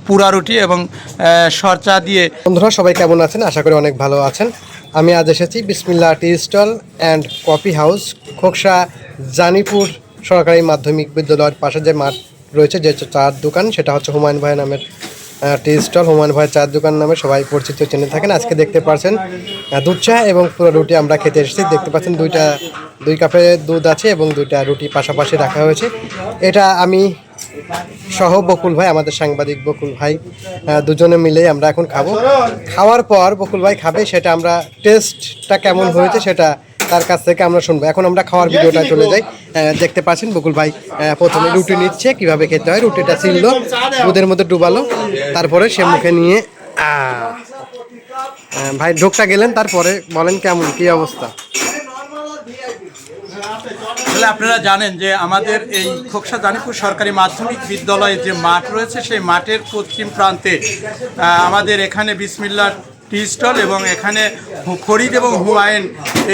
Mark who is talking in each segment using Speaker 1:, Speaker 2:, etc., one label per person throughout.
Speaker 1: পুরা রুটি এবং সরচা দিয়ে।
Speaker 2: বন্ধুরা সবাই কেমন আছেন? আশা করি অনেক ভালো আছেন। আমি আজ এসেছি Bismillah tea stall and coffee house, Khoksa Janipur সরকারি মাধ্যমিক বিদ্যালয়ের পাশে যে মাঠ রয়েছে, যে চার দোকান, সেটা হচ্ছে হুমায়ুন ভাই নামের টি স্টল। হুমায়ুন ভাইয়ের চার দোকান নামে সবাই পরিচিত চেনে থাকেন। আজকে দেখতে পাচ্ছেন দুধ চা এবং পুরো রুটি আমরা খেতে এসেছি। দেখতে পাচ্ছেন দুই কাপে দুধ আছে এবং দুইটা রুটি পাশাপাশি রাখা হয়েছে। এটা আমি সহ বকুল ভাই, আমাদের সাংবাদিক বকুল ভাই, দুজনে মিলেই আমরা এখন খাবো। খাওয়ার পর বকুল ভাই খাবে, সেটা আমরা টেস্টটা কেমন হয়েছে সেটা তার কাছ থেকে আমরা শুনবো। এখন আমরা খাওয়ার ভিডিওটা চলে যাই। দেখতে পাচ্ছেন বকুল ভাই প্রথমে রুটি নিচ্ছে, কিভাবে খেতে হয়। রুটিটা ছিল দুধের মধ্যে ডুবালো, তারপরে সে মুখে নিয়ে ভাই ঢোকটা গেলেন। তারপরে বলেন কেমন কি অবস্থা।
Speaker 1: তাহলে আপনারা জানেন যে আমাদের এই খোকসা জানিপুর সরকারি মাধ্যমিক বিদ্যালয়ে যে মাঠ রয়েছে, সেই মাঠের পশ্চিম প্রান্তে আমাদের এখানে বিসমিল্লাহ টি স্টল এবং এখানে ফরিদ এবং হুমায়ুন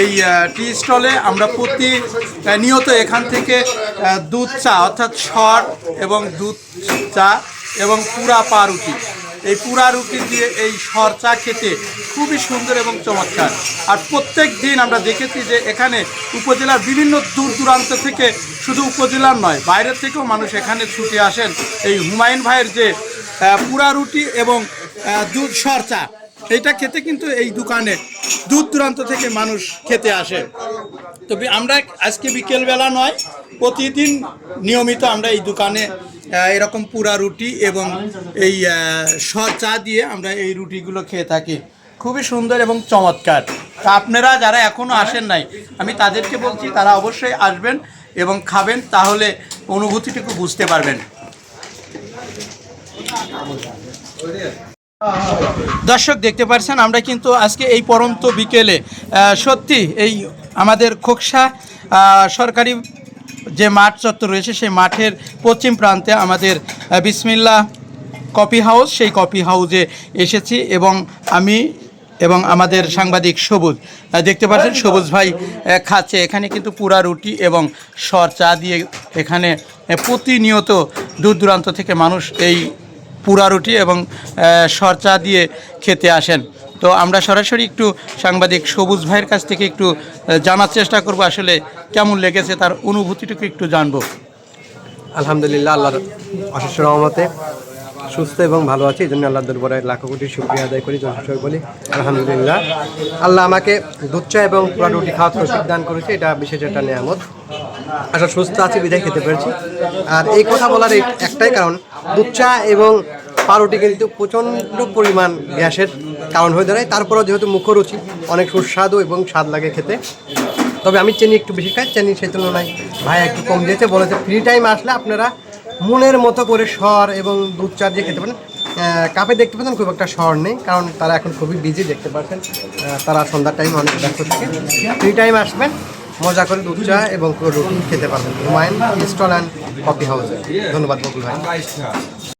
Speaker 1: এই টি স্টলে আমরা প্রতিনিয়ত এখান থেকে দুধ চা অর্থাৎ সর এবং দুধ চা এবং পুরা পা রুটি, এই পুরা রুটি দিয়ে এই সর চা খেতে খুবই সুন্দর এবং চমৎকার। আর প্রত্যেক দিন আমরা দেখেছি যে এখানে উপজেলার বিভিন্ন দূর দূরান্ত থেকে, শুধু উপজেলার নয় বাইরের থেকেও মানুষ এখানে ছুটে আসেন এই হুমায়ুন ভাইয়ের যে পুরা রুটি এবং দুধ সর চা, এইটা খেতে কিন্তু এই দোকানে দূর দূরান্ত থেকে মানুষ খেতে আসে। তবে আমরা আজকে বিকেলবেলা নয়, প্রতিদিন নিয়মিত আমরা এই দোকানে এরকম পুরা রুটি এবং এই সর চা দিয়ে আমরা এই রুটিগুলো খেয়ে থাকি। খুবই সুন্দর এবং চমৎকার। তা আপনারা যারা এখনও আসেন নাই, আমি তাদেরকে বলছি তারা অবশ্যই আসবেন এবং খাবেন, তাহলে অনুভূতিটুকু বুঝতে পারবেন। দর্শক দেখতে পাচ্ছেন আমরা কিন্তু আজকে এই পরন্ত বিকেলে সত্যি এই আমাদের খোকসা সরকারি যে মাঠ চত্বর রয়েছে, সেই মাঠের পশ্চিম প্রান্তে আমাদের বিসমিল্লাহ কফি হাউস, সেই কফি হাউসে এসেছি এবং আমি এবং আমাদের সাংবাদিক সবুজ দেখতে পাচ্ছেন সবুজ ভাই খাচ্ছে। এখানে কিন্তু পুরা রুটি এবং সর চা দিয়ে এখানে প্রতিনিয়ত দূর দূরান্ত থেকে মানুষ এই পুরা রুটি এবং সর চা দিয়ে খেতে আসেন। তো আমরা সরাসরি একটু সাংবাদিক সবুজ ভাইয়ের কাছ থেকে একটু জানার চেষ্টা করব আসলে কেমন লেগেছে, তার অনুভূতিটুকু একটু জানবো।
Speaker 2: আলহামদুলিল্লাহ, আল্লাহর অশেষ রহমতে সুস্থ এবং ভালো আছি, এই জন্য আল্লাহ দরবারে লাখো কোটি শুকরিয়া আদায় করি, যথেষ্ট বলি আলহামদুলিল্লাহ। আল্লাহ আমাকে দুধ চা এবং পুরা রুটি খাওয়ার তৌফিক দান করেছে, এটা বিশেষ একটা নেয়ামত। আসলে সুস্থ আছি বিদায় খেতে পেরেছি। আর এই কথা বলার একটাই কারণ, দুধ চা এবং পাউরুটি কিন্তু প্রচণ্ড পরিমাণ গ্যাসের কারণ হয়ে দাঁড়ায়। তারপরেও যেহেতু মুখরুচি, অনেক সুস্বাদু এবং স্বাদ লাগে খেতে। তবে আমি চিনি একটু বেশি খাই, চিনি সেই তুলনায় ভাই একটু কম দিয়েছে, বলেছে ফ্রি টাইম আসলে আপনারা মনের মতো করে সর এবং দুধ চা দিয়ে খেতে পারেন। কাপে দেখতে পাচ্ছেন খুব একটা সর নেই, কারণ তারা এখন খুবই বিজি, দেখতে পাচ্ছেন তারা সন্ধ্যার টাইম অনেক ব্যস্ত থাকে। ফ্রি টাইম আসবেন, মজা করে দুধ চা এবং রুটি খেতে পারবেন হুমায়ুন স্টল অ্যান্ড কফি হাউসে। ধন্যবাদ বকুল ভাই।